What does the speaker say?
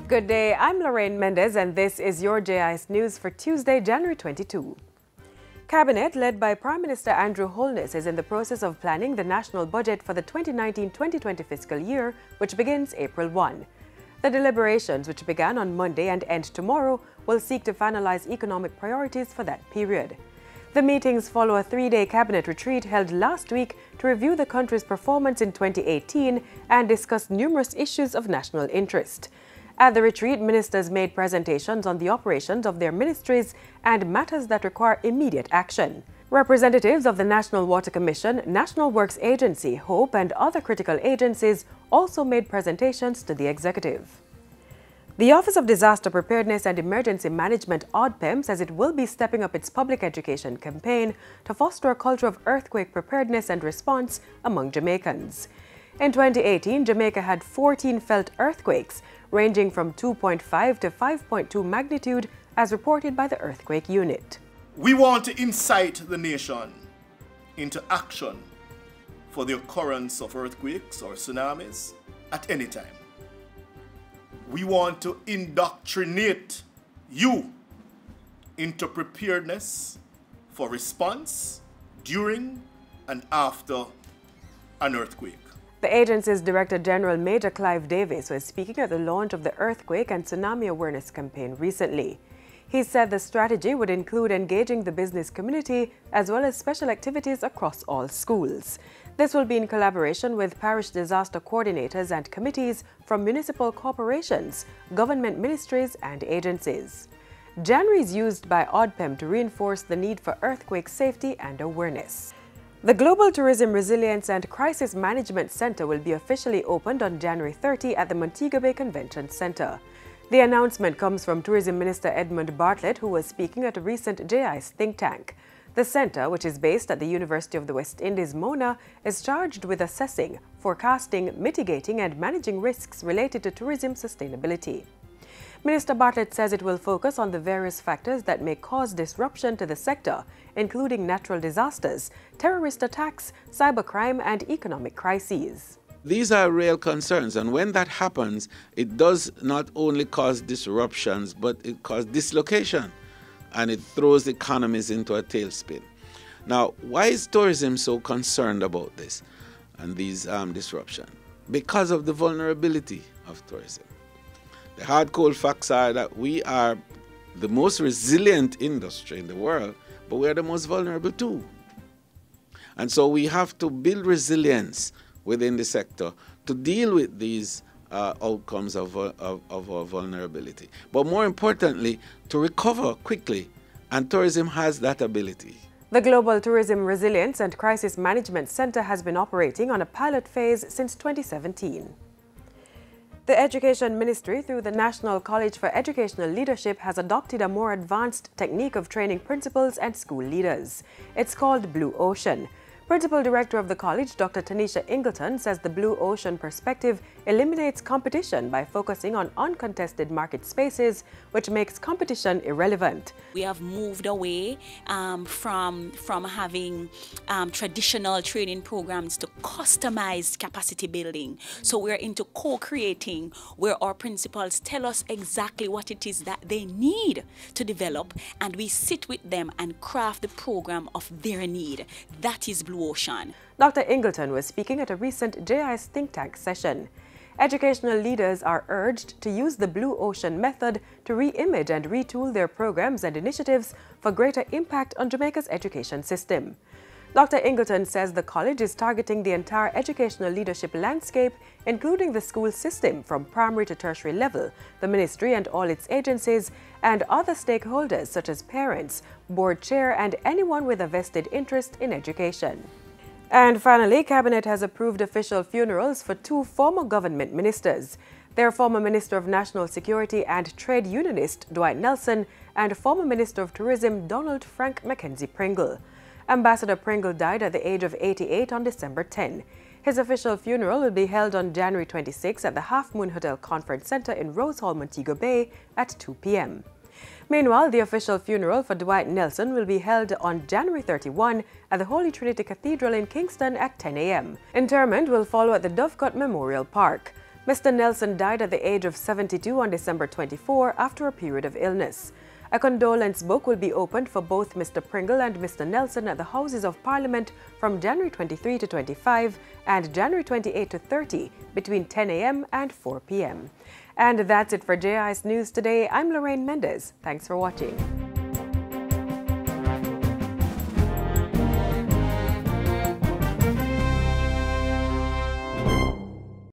Good day, I'm Lorraine Mendez and this is your JIS News for Tuesday, January 22. Cabinet, led by Prime Minister Andrew Holness, is in the process of planning the national budget for the 2019-2020 fiscal year, which begins April 1. The deliberations, which began on Monday and end tomorrow, will seek to finalize economic priorities for that period. The meetings follow a three-day cabinet retreat held last week to review the country's performance in 2018 and discuss numerous issues of national interest. At the retreat, ministers made presentations on the operations of their ministries and matters that require immediate action. Representatives of the National Water Commission, National Works Agency, HOPE, and other critical agencies also made presentations to the executive. The Office of Disaster Preparedness and Emergency Management, OPM, says it will be stepping up its public education campaign to foster a culture of earthquake preparedness and response among Jamaicans. In 2018, Jamaica had 14 felt earthquakes, ranging from 2.5 to 5.2 magnitude, as reported by the Earthquake Unit. We want to incite the nation into action for the occurrence of earthquakes or tsunamis at any time. We want to indoctrinate you into preparedness for response during and after an earthquake. The agency's Director General Major Clive Davis was speaking at the launch of the Earthquake and Tsunami Awareness Campaign recently. He said the strategy would include engaging the business community as well as special activities across all schools. This will be in collaboration with parish disaster coordinators and committees from municipal corporations, government ministries and agencies. January is used by OPM to reinforce the need for earthquake safety and awareness. The Global Tourism Resilience and Crisis Management Center will be officially opened on January 30 at the Montego Bay Convention Center. The announcement comes from Tourism Minister Edmund Bartlett, who was speaking at a recent JIS think tank. The center, which is based at the University of the West Indies, Mona, is charged with assessing, forecasting, mitigating and managing risks related to tourism sustainability. Minister Bartlett says it will focus on the various factors that may cause disruption to the sector, including natural disasters, terrorist attacks, cybercrime and economic crises. These are real concerns, and when that happens, it does not only cause disruptions, but it causes dislocation, and it throws economies into a tailspin. Now, why is tourism so concerned about this and these disruptions? Because of the vulnerability of tourism. The hard cold facts are that we are the most resilient industry in the world, but we are the most vulnerable too. And so we have to build resilience within the sector to deal with these outcomes of our vulnerability. But more importantly, to recover quickly, and tourism has that ability. The Global Tourism Resilience and Crisis Management Center has been operating on a pilot phase since 2017. The Education Ministry, through the National College for Educational Leadership, has adopted a more advanced technique of training principals and school leaders. It's called Blue Ocean. Principal Director of the college, Dr. Tanisha Ingleton, says the Blue Ocean perspective eliminates competition by focusing on uncontested market spaces, which makes competition irrelevant. We have moved away from having traditional training programs to customized capacity building. So we're into co-creating, where our principals tell us exactly what it is that they need to develop, and we sit with them and craft the program of their need. That is Blue Ocean. Dr. Ingleton was speaking at a recent JIS think tank session. Educational leaders are urged to use the Blue Ocean method to re-image and retool their programs and initiatives for greater impact on Jamaica's education system. Dr. Ingleton says the college is targeting the entire educational leadership landscape, including the school system from primary to tertiary level, the ministry and all its agencies, and other stakeholders such as parents, board chair, and anyone with a vested interest in education. And finally, Cabinet has approved official funerals for two former government ministers. Their former Minister of National Security and Trade Unionist Dwight Nelson and former Minister of Tourism Donald Frank Mackenzie Pringle. Ambassador Pringle died at the age of 88 on December 10. His official funeral will be held on January 26 at the Half Moon Hotel Conference Center in Rose Hall, Montego Bay at 2 p.m. Meanwhile, the official funeral for Dwight Nelson will be held on January 31 at the Holy Trinity Cathedral in Kingston at 10 a.m. Interment will follow at the Dovecote Memorial Park. Mr. Nelson died at the age of 72 on December 24 after a period of illness. A condolence book will be opened for both Mr. Pringle and Mr. Nelson at the Houses of Parliament from January 23 to 25 and January 28 to 30 between 10 a.m. and 4 p.m. And that's it for JIS News Today. I'm Lorraine Mendez. Thanks for watching.